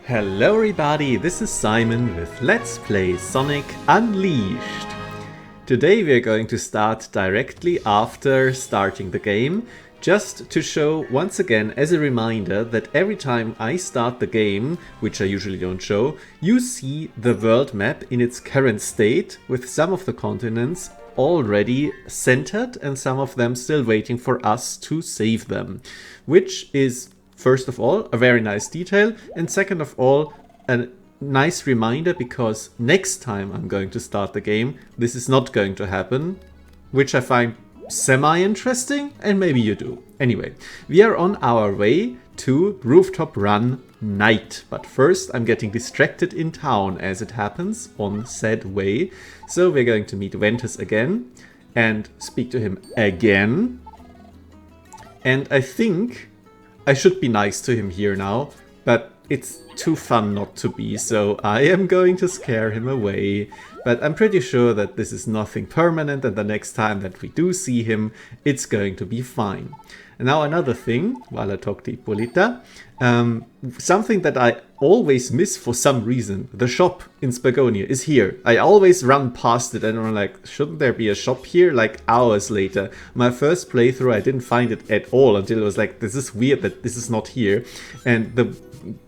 Hello everybody, this is Simon with Let's Play Sonic Unleashed. Today we are going to start directly after starting the game, just to show once again as a reminder that every time I start the game, which I usually don't show, you see the world map in its current state with some of the continents already centered and some of them still waiting for us to save them, which is first of all, a very nice detail, and second of all, a nice reminder because next time I'm going to start the game, this is not going to happen, which I find semi-interesting, and maybe you do. Anyway, we are on our way to Rooftop Run Night, but first I'm getting distracted in town as it happens on said way, so we're going to meet Ventus again and speak to him again, and I think I should be nice to him here now, but it's too fun not to be, so I am going to scare him away. But I'm pretty sure that this is nothing permanent and the next time that we do see him, it's going to be fine. And now another thing, while I talk to Ippolita, something that I always miss for some reason. The shop in Spagonia is here. I always run past it and I'm like, shouldn't there be a shop here? Like hours later. My first playthrough I didn't find it at all until it was like, this is weird that this is not here. And the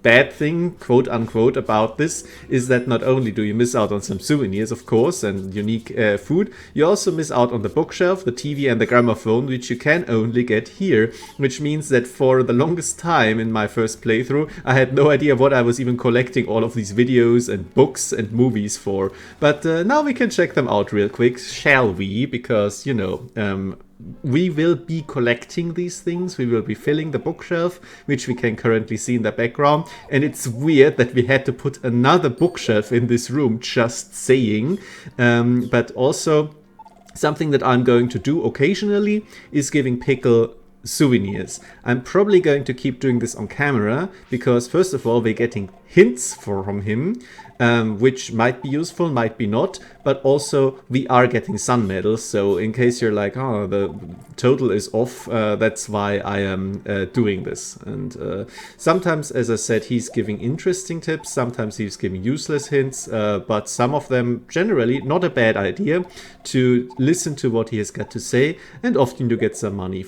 bad thing, quote unquote, about this is that not only do you miss out on some souvenirs, of course, and unique food, you also miss out on the bookshelf, the TV and the gramophone, which you can only get here, which means that for the longest time in my first playthrough, I had no idea what I was even collecting all of these videos and books and movies for. But now we can check them out real quick, shall we? Because, you know, we will be collecting these things, we will be filling the bookshelf, which we can currently see in the background, and it's weird that we had to put another bookshelf in this room, just saying, but also something that I'm going to do occasionally is giving Pickle souvenirs. I'm probably going to keep doing this on camera, because first of all we're getting hints from him, which might be useful, might be not, but also we are getting sun medals, so in case you're like, oh, the total is off, that's why I am doing this. And sometimes, as I said, he's giving interesting tips, sometimes he's giving useless hints, but some of them generally not a bad idea to listen to what he has got to say, and often you get some money,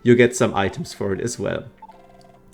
you get some items for it as well.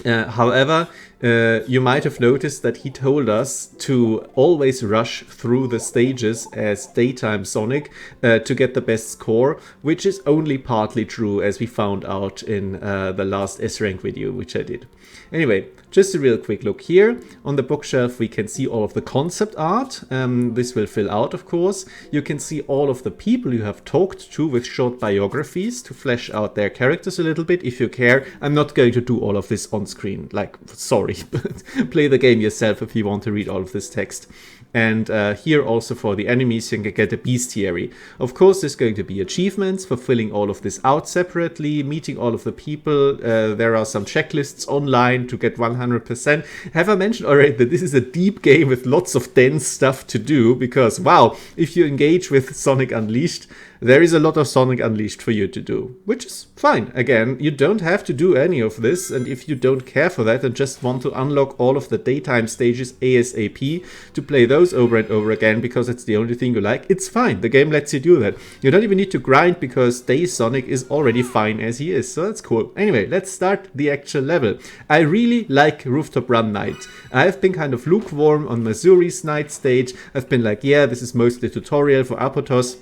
However, you might have noticed that he told us to always rush through the stages as daytime Sonic to get the best score, which is only partly true, as we found out in the last S-Rank video, which I did. Anyway, just a real quick look here. On the bookshelf we can see all of the concept art. This will fill out, of course. You can see all of the people you have talked to with short biographies to flesh out their characters a little bit if you care. I'm not going to do all of this on screen, like, sorry, but play the game yourself if you want to read all of this text. And here also for the enemies you can get a bestiary. Of course there's going to be achievements for filling all of this out separately, meeting all of the people. There are some checklists online to get 100%. Have I mentioned already that this is a deep game with lots of dense stuff to do? Because wow, if you engage with Sonic Unleashed, there is a lot of Sonic Unleashed for you to do, which is fine. Again, you don't have to do any of this, and if you don't care for that and just want to unlock all of the daytime stages ASAP to play those over and over again because it's the only thing you like, it's fine. The game lets you do that. You don't even need to grind because Day Sonic is already fine as he is, so that's cool. Anyway, let's start the actual level. I really like Rooftop Run Night. I've been kind of lukewarm on Missouri's night stage. I've been like, yeah, this is mostly tutorial for Apotos.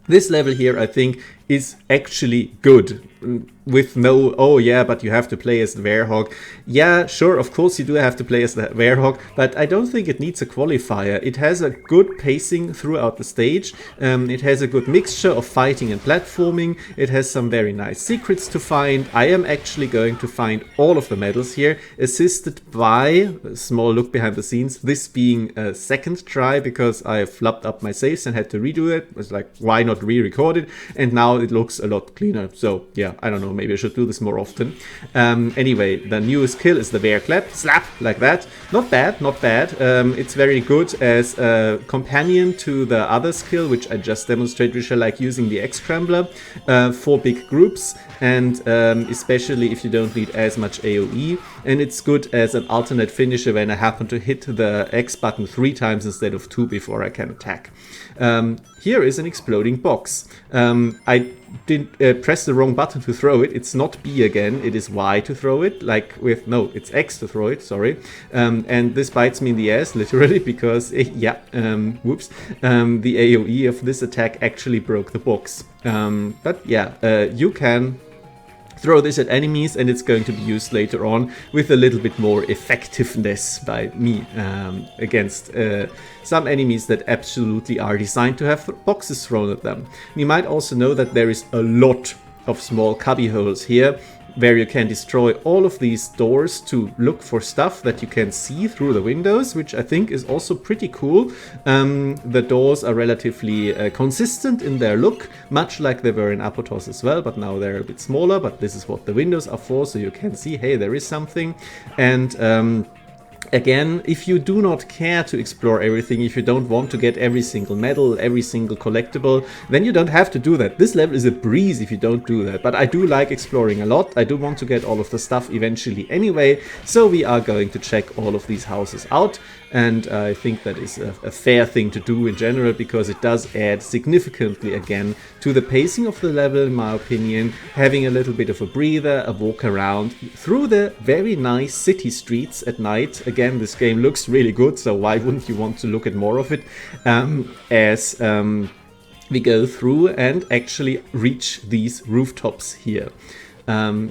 This level here, I think, is actually good. With no, oh yeah, but you have to play as the Werehog. Yeah, sure, of course you do have to play as the Werehog, but I don't think it needs a qualifier. It has a good pacing throughout the stage. It has a good mixture of fighting and platforming. It has some very nice secrets to find. I am actually going to find all of the medals here, assisted by a small look behind the scenes, this being a second try because I flubbed up my saves and had to redo it. I was like, why not re-record it? And now now it looks a lot cleaner. So yeah, I don't know, maybe I should do this more often. Anyway, the newest skill is the bear clap, slap, like that. Not bad, not bad. It's very good as a companion to the other skill, which I just demonstrated, which I like using the X-Scrambler for big groups, and especially if you don't need as much AoE. And it's good as an alternate finisher when I happen to hit the X button 3 times instead of 2 before I can attack. Here is an exploding box. I did press the wrong button to throw it. It's not B again, it is Y to throw it, like with, no, it's X to throw it, sorry. And this bites me in the ass, literally, because, whoops, the AoE of this attack actually broke the box. But yeah, you can throw this at enemies, and it's going to be used later on with a little bit more effectiveness by me against some enemies that absolutely are designed to have boxes thrown at them. You might also know that there is a lot of small cubby holes here where you can destroy all of these doors to look for stuff that you can see through the windows, which I think is also pretty cool. The doors are relatively consistent in their look, much like they were in Apotos as well, but now they're a bit smaller, but this is what the windows are for, so you can see, hey, there is something. And again, if you do not care to explore everything, if you don't want to get every single medal, every single collectible, then you don't have to do that. This level is a breeze if you don't do that, but I do like exploring a lot. I do want to get all of the stuff eventually anyway, so we are going to check all of these houses out. And I think that is a fair thing to do in general, because it does add significantly again to the pacing of the level, in my opinion. Having a little bit of a breather, a walk around through the very nice city streets at night. Again, this game looks really good, so why wouldn't you want to look at more of it as we go through and actually reach these rooftops here.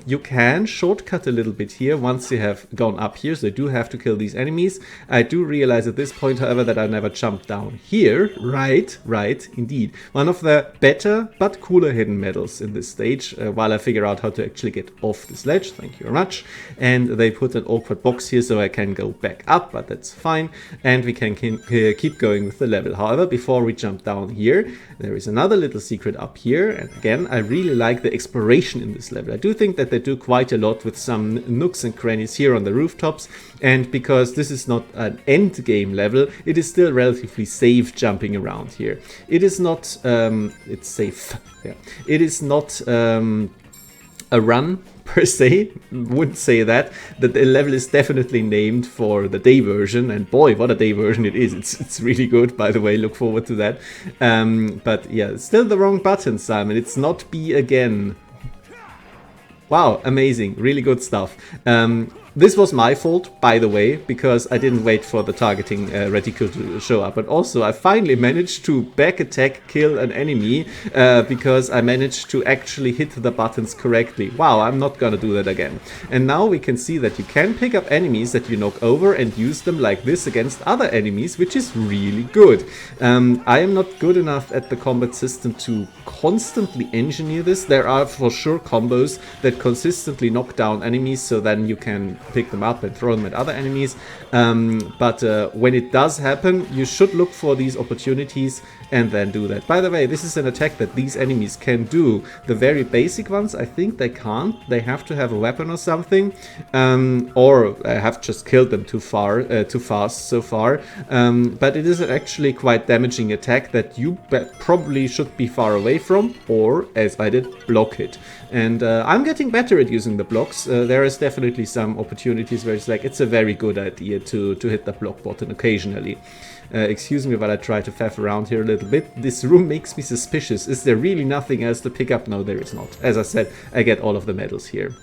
You can shortcut a little bit here once you have gone up here, so you do have to kill these enemies. I do realize at this point, however, that I never jumped down here. Right, indeed. One of the better but cooler hidden medals in this stage, while I figure out how to actually get off this ledge. Thank you very much. And they put an awkward box here so I can go back up, but that's fine. And we can keep going with the level. However, before we jump down here, there is another little secret up here. And again, I really like the exploration in this level. I do think that they do quite a lot with some nooks and crannies here on the rooftops, and because this is not an end game level, it is still relatively safe jumping around here. It is not it's safe, yeah. It is not a run per se, wouldn't say that. The level is definitely named for the day version, and boy, what a day version it is. It's really good, by the way, look forward to that. But yeah, it's still the wrong button, Simon. It's not B again. Wow, amazing, really good stuff. This was my fault, by the way, because I didn't wait for the targeting reticle to show up. But also, I finally managed to back attack kill an enemy because I managed to actually hit the buttons correctly. Wow, I'm not gonna do that again. And now we can see that you can pick up enemies that you knock over and use them like this against other enemies, which is really good. I am not good enough at the combat system to constantly engineer this. There are for sure combos that consistently knock down enemies, so then you can pick them up and throw them at other enemies. But when it does happen, you should look for these opportunities and then do that. By the way, this is an attack that these enemies can do. The very basic ones, I think they can't. They have to have a weapon or something, or I have just killed them too fast so far. But it is actually quite damaging attack that you probably should be far away from, or, as I did, block it. And I'm getting better at using the blocks. There is definitely some opportunities where it's like, it's a very good idea to hit the block button occasionally. Excuse me while I try to faff around here a little bit. This room makes me suspicious. Is there really nothing else to pick up? No, there is not. As I said, I get all of the medals here.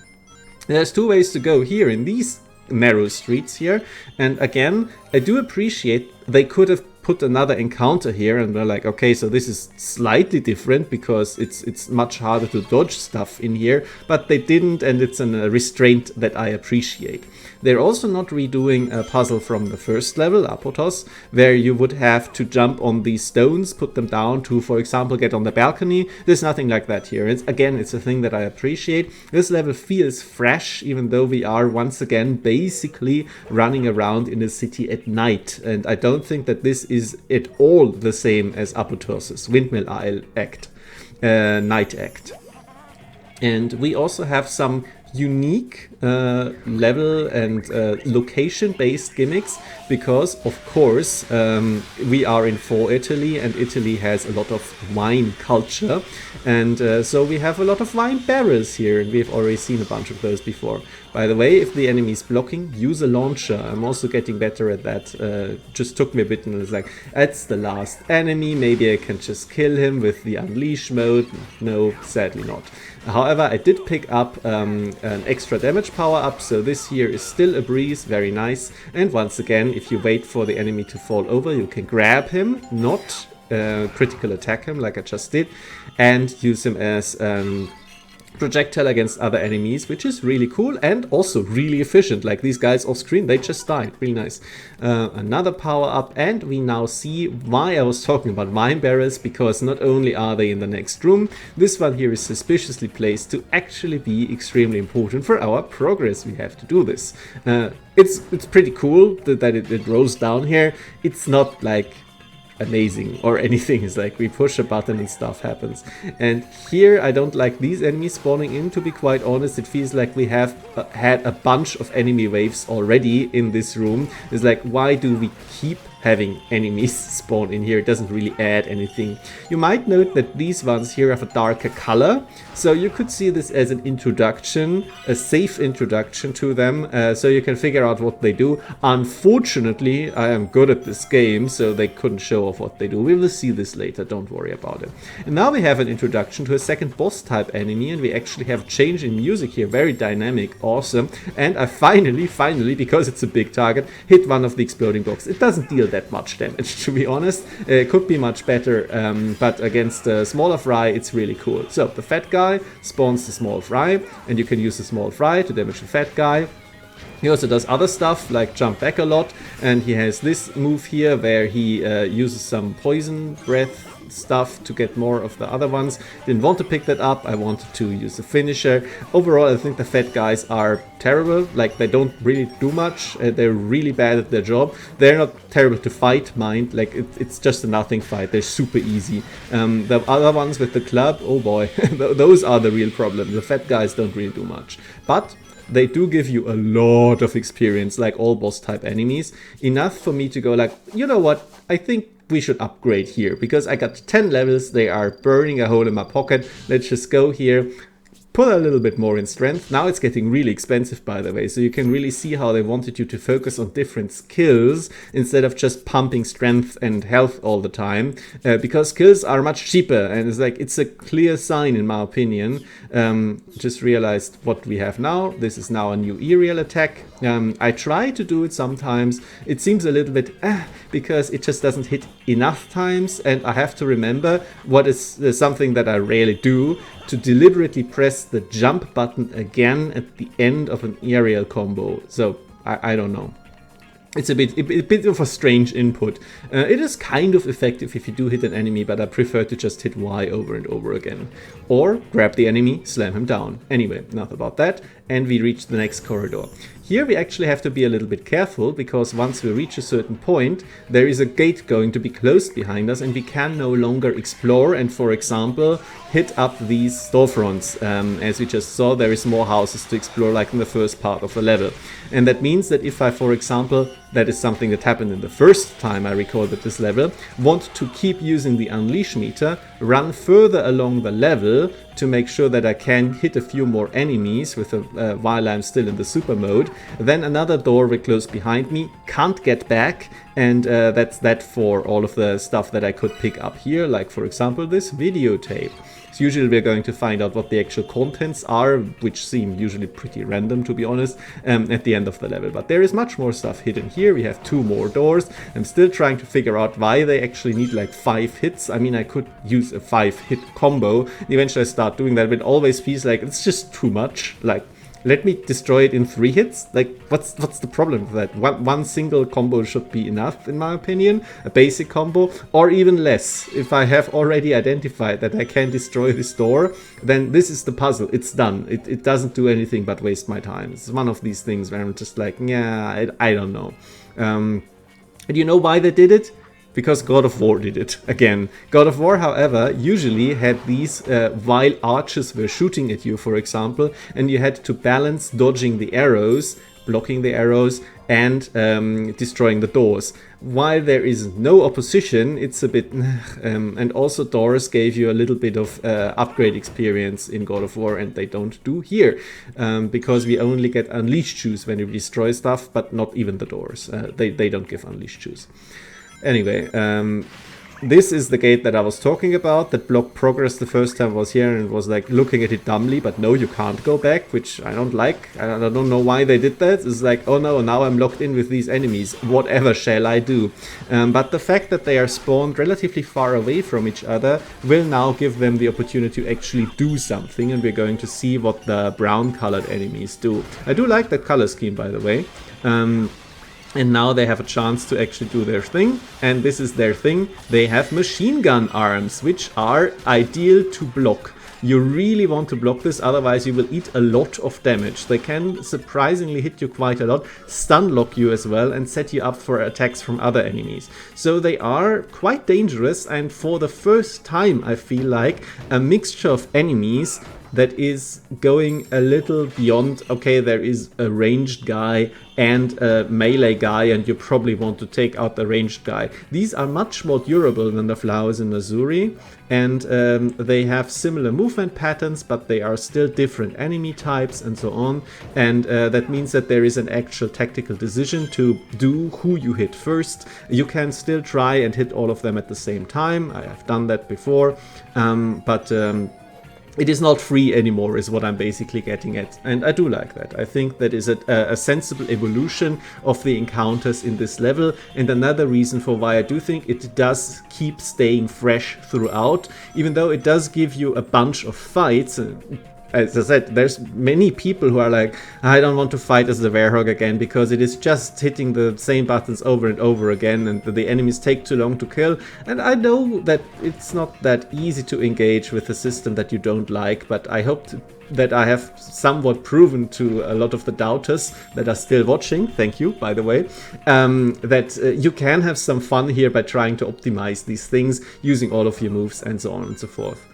There's 2 ways to go here in these narrow streets here. And again, I do appreciate they could have put another encounter here, and we're like, okay, so this is slightly different because it's much harder to dodge stuff in here, but they didn't, and it's a restraint that I appreciate. They're also not redoing a puzzle from the first level, Apotos, where you would have to jump on these stones, put them down to, for example, get on the balcony. There's nothing like that here. Again, it's a thing that I appreciate. This level feels fresh, even though we are once again basically running around in a city at night, and I don't think that this is at all the same as Apotos' Windmill Isle Act. Night Act. And we also have some unique level and location-based gimmicks, because of course we are in Italy, and Italy has a lot of wine culture, and so we have a lot of wine barrels here, and we've already seen a bunch of those before. By the way, if the enemy is blocking, use a launcher. I'm also getting better at that. Just took me a bit, and it's like, that's the last enemy, maybe I can just kill him with the unleash mode. No, sadly not. However, I did pick up an extra damage power up, so this here is still a breeze, very nice. And once again, if you wait for the enemy to fall over, you can grab him, not critical attack him like I just did, and use him as projectile against other enemies, which is really cool and also really efficient. Like these guys off screen, they just died. Really nice. Another power up, and we now see why I was talking about wine barrels, because not only are they in the next room, this one here is suspiciously placed to actually be extremely important for our progress. We have to do this. It's pretty cool that it rolls down here. It's not like amazing or anything. It's like we push a button and stuff happens. And here I don't like these enemies spawning in, to be quite honest. It feels like we have had a bunch of enemy waves already in this room. It's like, why do we keep having enemies spawn in here? It doesn't really add anything. You might note that these ones here have a darker color, so you could see this as an introduction, a safe introduction to them, so you can figure out what they do. Unfortunately, I am good at this game, so they couldn't show off what they do. We will see this later, don't worry about it. And now we have an introduction to a second boss type enemy, and we actually have a change in music here, very dynamic, awesome. And I finally, because it's a big target, hit one of the exploding blocks. It doesn't deal that much damage, to be honest. It could be much better, but against a smaller fry, it's really cool. So the fat guy spawns the small fry, and you can use the small fry to damage the fat guy. He also does other stuff like jump back a lot, and he has this move here where he uses some poison breath stuff to get more of the other ones. Didn't want to pick that up, I wanted to use the finisher. Overall, I think the fat guys are terrible, like they don't really do much, they're really bad at their job. They're not terrible to fight, mind, like it's just a nothing fight, they're super easy. The other ones with the club, oh boy, those are the real problem. The fat guys don't really do much, but they do give you a lot of experience, like all boss type enemies. Enough for me to go like, you know what, I think we should upgrade here, because I got 10 levels, they are burning a hole in my pocket. Let's just go here, put a little bit more in strength. Now it's getting really expensive, by the way, so you can really see how they wanted you to focus on different skills instead of just pumping strength and health all the time, because skills are much cheaper, and it's like, it's a clear sign in my opinion. Just realized what we have now. This is now a new aerial attack. I try to do it sometimes. It seems a little bit because it just doesn't hit enough times, and I have to remember what is something that I rarely do, to deliberately press the jump button again at the end of an aerial combo. So I don't know. It's a bit of a strange input. It is kind of effective if you do hit an enemy, but I prefer to just hit Y over and over again. Or grab the enemy, slam him down. Anyway, enough about that, and we reach the next corridor. Here we actually have to be a little bit careful, because once we reach a certain point, there is a gate going to be closed behind us, and we can no longer explore and, for example, hit up these storefronts. As we just saw, there is more houses to explore, like in the first part of the level. And that means that if I, for example, that is something that happened in the first time I recorded this level, want to keep using the unleash meter, run further along the level to make sure that I can hit a few more enemies with while I'm still in the super mode, then another door will close behind me, can't get back, and that's that for all of the stuff that I could pick up here, like for example this videotape. So usually we're going to find out what the actual contents are, which seem usually pretty random, to be honest, at the end of the level. But there is much more stuff hidden here. We have 2 more doors. I'm still trying to figure out why they actually need like 5 hits. I mean, I could use a 5-hit combo. Eventually I start doing that, but it always feels like it's just too much. Like, let me destroy it in 3 hits? Like, what's the problem with that? One single combo should be enough, in my opinion. A basic combo, or even less. If I have already identified that I can destroy this door, then this is the puzzle. It's done. It doesn't do anything but waste my time. It's one of these things where I'm just like, yeah, I don't know. And you know why they did it? because God of War did it again. God of War, however, usually had these while archers were shooting at you, for example, and you had to balance dodging the arrows, blocking the arrows, and destroying the doors. While there is no opposition, it's a bit... and also doors gave you a little bit of upgrade experience in God of War, and they don't do here. Because we only get unleashed shoes when you destroy stuff, but not even the doors. They don't give unleashed shoes. Anyway, this is the gate that I was talking about, that blocked progress the first time I was here and was like looking at it dumbly, but no, you can't go back, which I don't like. I don't know why they did that. It's like, oh no, now I'm locked in with these enemies. Whatever shall I do? But the fact that they are spawned relatively far away from each other will now give them the opportunity to actually do something, and we're going to see what the brown colored enemies do. I do like that color scheme, by the way. And now they have a chance to actually do their thing, and this is their thing. They have machine gun arms, which are ideal to block. You really want to block this, otherwise you will eat a lot of damage. They can surprisingly hit you quite a lot, stun lock you as well, and set you up for attacks from other enemies. So they are quite dangerous, and for the first time I feel like a mixture of enemies that is going a little beyond, okay, there is a ranged guy and a melee guy, and you probably want to take out the ranged guy. These are much more durable than the flowers in Missouri, and they have similar movement patterns, but they are still different enemy types and so on, and that means that there is an actual tactical decision to do who you hit first. You can still try and hit all of them at the same time. I have done that before, but it is not free anymore, is what I'm basically getting at, and I do like that. I think that is a sensible evolution of the encounters in this level, and another reason for why I do think it does keep staying fresh throughout, even though it does give you a bunch of fights. As I said, there's many people who are like, I don't want to fight as the Werehog again, because it is just hitting the same buttons over and over again, and the enemies take too long to kill. And I know that it's not that easy to engage with a system that you don't like, but I hope that I have somewhat proven to a lot of the doubters that are still watching, thank you, by the way, that you can have some fun here by trying to optimize these things, using all of your moves and so on and so forth.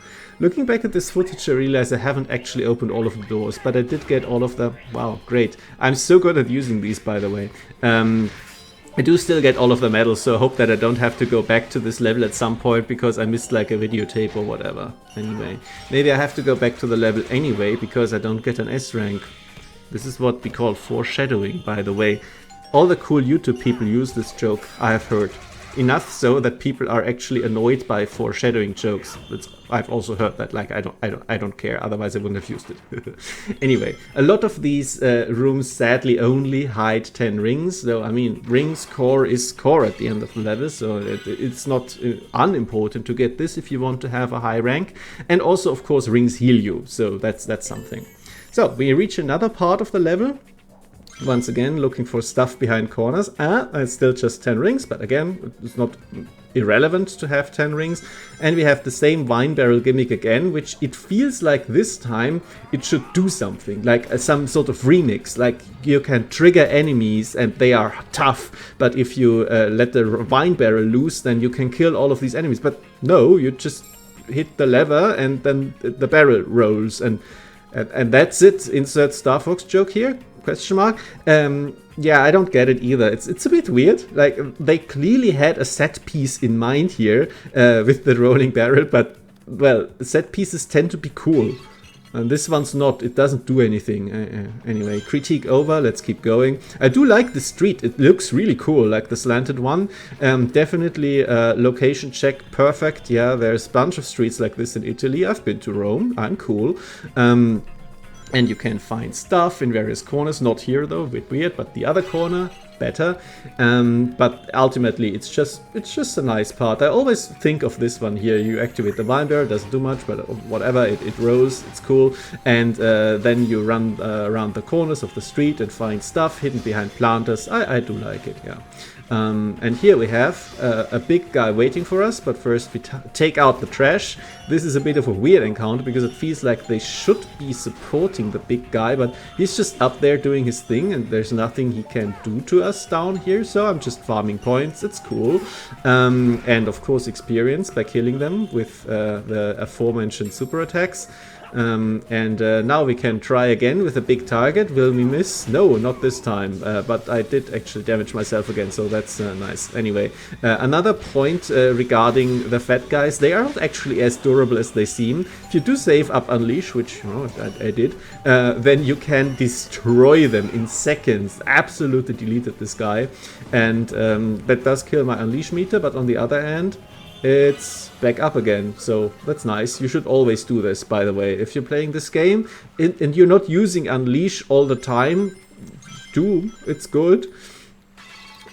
Looking back at this footage, I realize I haven't actually opened all of the doors, but I did get all of the... Wow, great. I'm so good at using these, by the way. I do still get all of the medals, so I hope that I don't have to go back to this level at some point because I missed like a videotape or whatever. Anyway, maybe I have to go back to the level anyway because I don't get an S rank. This is what we call foreshadowing, by the way. All the cool YouTube people use this joke, I have heard. Enough so that people are actually annoyed by foreshadowing jokes. I've also heard that. Like, I don't care. Otherwise, I wouldn't have used it. Anyway, a lot of these rooms sadly only hide 10 rings. Though I mean, rings core is core at the end of the level, so it's not unimportant to get this if you want to have a high rank. And also, of course, rings heal you. So that's something. So we reach another part of the level. Once again, looking for stuff behind corners. It's still just 10 rings, but again, it's not irrelevant to have 10 rings. And we have the same wine barrel gimmick again, which it feels like this time it should do something, like some sort of remix. Like you can trigger enemies and they are tough, but if you let the wine barrel loose, then you can kill all of these enemies. But no, you just hit the lever and then the barrel rolls, and that's it. Insert Star Fox joke here? Question mark. Yeah, I don't get it either. It's a bit weird. Like, they clearly had a set piece in mind here with the rolling barrel, but, well, set pieces tend to be cool. And this one's not. It doesn't do anything. Anyway, critique over. Let's keep going. I do like the street. It looks really cool, like the slanted one. Definitely location check. Perfect. Yeah, there's a bunch of streets like this in Italy. I've been to Rome. I'm cool. And you can find stuff in various corners. Not here though, a bit weird, but the other corner, better. But ultimately, it's just a nice part. I always think of this one here. You activate the wine barrel, doesn't do much, but whatever, it rolls, it's cool. And then you run around the corners of the street and find stuff hidden behind planters. I do like it, yeah. And here we have a big guy waiting for us, but first we take out the trash. This is a bit of a weird encounter because it feels like they should be supporting the big guy, but he's just up there doing his thing and there's nothing he can do to does down here, so I'm just farming points. It's cool. And of course experience by killing them with the aforementioned super attacks. Now we can try again with a big target. Will we miss? No, not this time. But I did actually damage myself again, so that's nice. Anyway, another point regarding the fat guys, they are not actually as durable as they seem. If you do save up Unleash, which I did, then you can destroy them in seconds. Absolutely deleted this guy. And that does kill my Unleash meter, but on the other hand, it's back up again, so that's nice. You should always do this, by the way. If you're playing this game and you're not using Unleash all the time, it's good.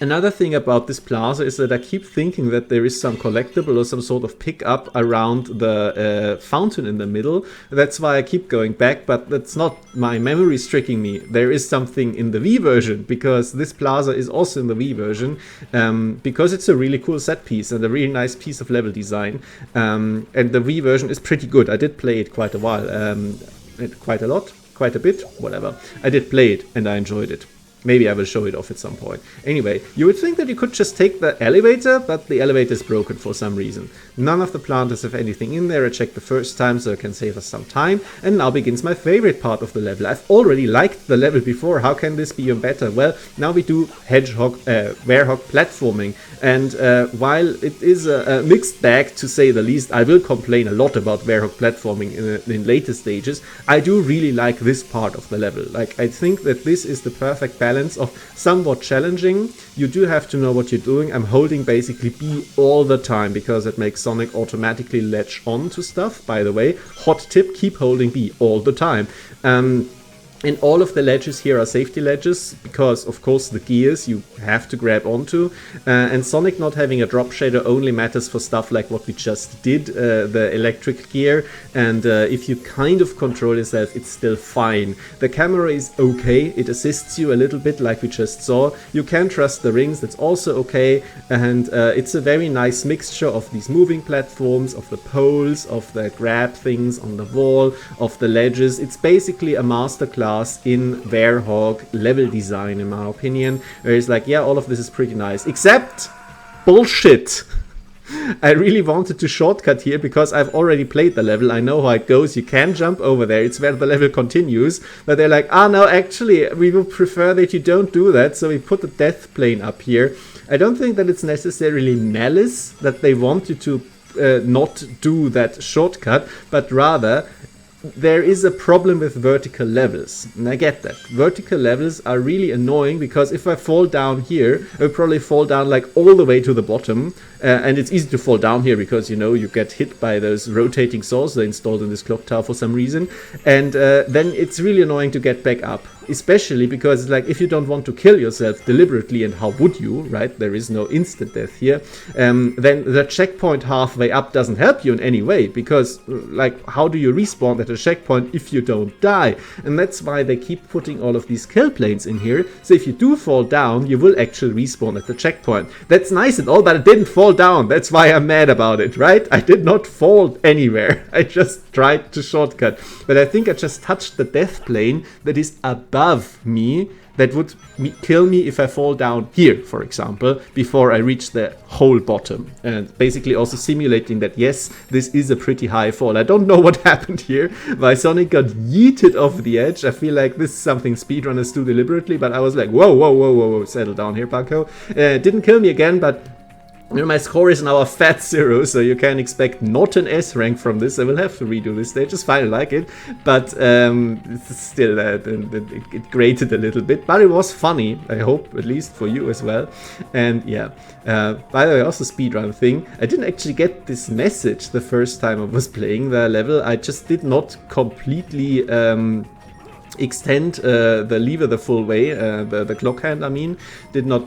Another thing about this plaza is that I keep thinking that there is some collectible or some sort of pickup around the fountain in the middle. That's why I keep going back, but that's not my memory tricking me. There is something in the Wii version, because this plaza is also in the Wii version, because it's a really cool set piece and a really nice piece of level design. And the Wii version is pretty good. I did play it quite a while, quite a bit, whatever. I did play it and I enjoyed it. Maybe I will show it off at some point. Anyway, you would think that you could just take the elevator, but the elevator is broken for some reason. None of the planters have anything in there. I checked the first time, so I can save us some time. And now begins my favorite part of the level. I've already liked the level before. How can this be even better? Well, now we do Werehog platforming. And while it is a mixed bag, to say the least, I will complain a lot about Werehog platforming in later stages. I do really like this part of the level. Like, I think that this is the perfect balance of somewhat challenging. You do have to know what you're doing. I'm holding basically B all the time because it makes Sonic automatically latch on to stuff. By the way, hot tip, keep holding B all the time. And all of the ledges here are safety ledges, because of course the gears you have to grab onto, and Sonic not having a drop shader only matters for stuff like what we just did, the electric gear, and if you kind of control yourself, it's still fine. The camera is okay, it assists you a little bit like we just saw. You can trust the rings, that's also okay, and it's a very nice mixture of these moving platforms, of the poles, of the grab things on the wall, of the ledges. It's basically a masterclass in Werehog level design, in my opinion, where it's like, yeah, all of this is pretty nice, except bullshit. I really wanted to shortcut here because I've already played the level. I know how it goes. You can jump over there. It's where the level continues. But they're like, no, actually, we would prefer that you don't do that. So we put the death plane up here. I don't think that it's necessarily malice that they want you to not do that shortcut, but rather there is a problem with vertical levels, and I get that. Vertical levels are really annoying because if I fall down here, I'll probably fall down like all the way to the bottom, and it's easy to fall down here because, you know, you get hit by those rotating saws they installed in this clock tower for some reason, and then it's really annoying to get back up, especially because, like, if you don't want to kill yourself deliberately, and how would you, right? There is no instant death here, then the checkpoint halfway up doesn't help you in any way, because, like, how do you respawn at a checkpoint if you don't die? And that's why they keep putting all of these kill planes in here, so if you do fall down, you will actually respawn at the checkpoint. That's nice and all, but it didn't fall down. That's why I'm mad about it, right? I did not fall anywhere. I just tried to shortcut. But I think I just touched the death plane that is above me, that would kill me if I fall down here, for example, before I reach the whole bottom. And basically also simulating that, yes, this is a pretty high fall. I don't know what happened here, why Sonic got yeeted off the edge. I feel like this is something speedrunners do deliberately, but I was like, whoa, whoa, whoa, whoa, whoa, settle down here, Paco. Didn't kill me again, but you know, my score is now a fat 0, so you can expect not an S rank from this. I will have to redo this stage, it's fine, I like it, but it's still, it grated a little bit, but it was funny, I hope, at least for you as well. And yeah, by the way, also speedrun thing, I didn't actually get this message the first time I was playing the level. I just did not completely extend the lever the full way, the clock hand, I mean, did not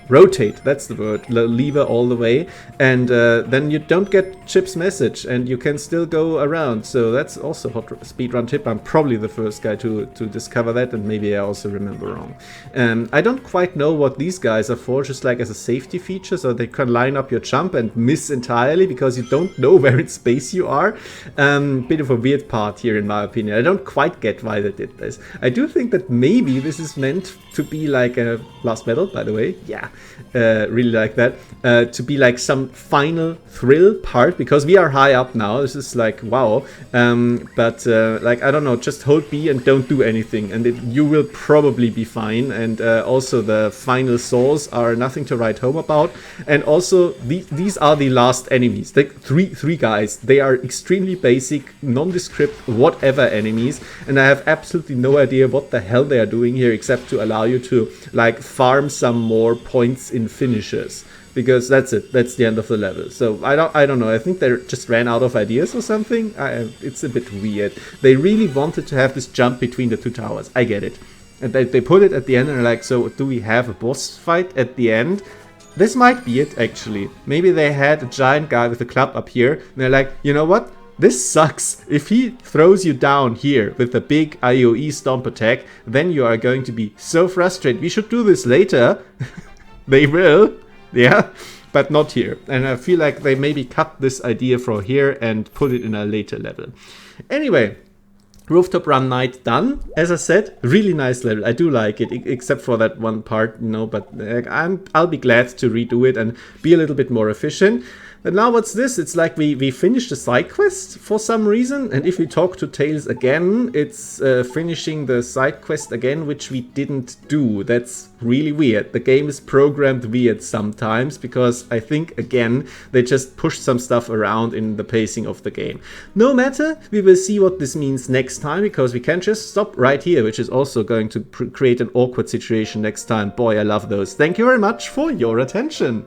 rotate, that's the word, lever all the way, and then you don't get Chip's message and you can still go around. So that's also a hot speedrun tip. I'm probably the first guy to discover that, and maybe I also remember wrong. I don't quite know what these guys are for, just like as a safety feature, so they can line up your jump and miss entirely because you don't know where in space you are. Bit of a weird part here in my opinion. I don't quite get why they did this. I do think that maybe this is meant to be like a last medal, by the way. Yeah, really like that. To be like some final thrill part, because we are high up now. This is like, wow. But like, I don't know, just hold B and don't do anything, and you will probably be fine. And also the final souls are nothing to write home about. And also these are the last enemies. Like three guys. They are extremely basic, nondescript, whatever enemies, and I have absolutely no idea what the hell they are doing here, except to allow you to like farm some more points in finishes, because that's it, that's the end of the level. So I don't know, I think they just ran out of ideas or something. It's a bit weird. They really wanted to have this jump between the two towers, I get it, and they put it at the end and they're like, so do we have a boss fight at the end? This might be it, actually. Maybe they had a giant guy with a club up here and they're like, you know what, this sucks. If he throws you down here with a big IOE stomp attack, then you are going to be so frustrated. We should do this later. They will, yeah, but not here. And I feel like they maybe cut this idea from here and put it in a later level. Anyway, Rooftop Run Night done. As I said, really nice level. I do like it, except for that one part, you know, but I'll be glad to redo it and be a little bit more efficient. And now what's this? It's like we finished the side quest for some reason, and if we talk to Tails again, it's finishing the side quest again, which we didn't do. That's really weird. The game is programmed weird sometimes, because I think, again, they just pushed some stuff around in the pacing of the game. No matter, we will see what this means next time, because we can't just stop right here, which is also going to create an awkward situation next time. Boy, I love those. Thank you very much for your attention.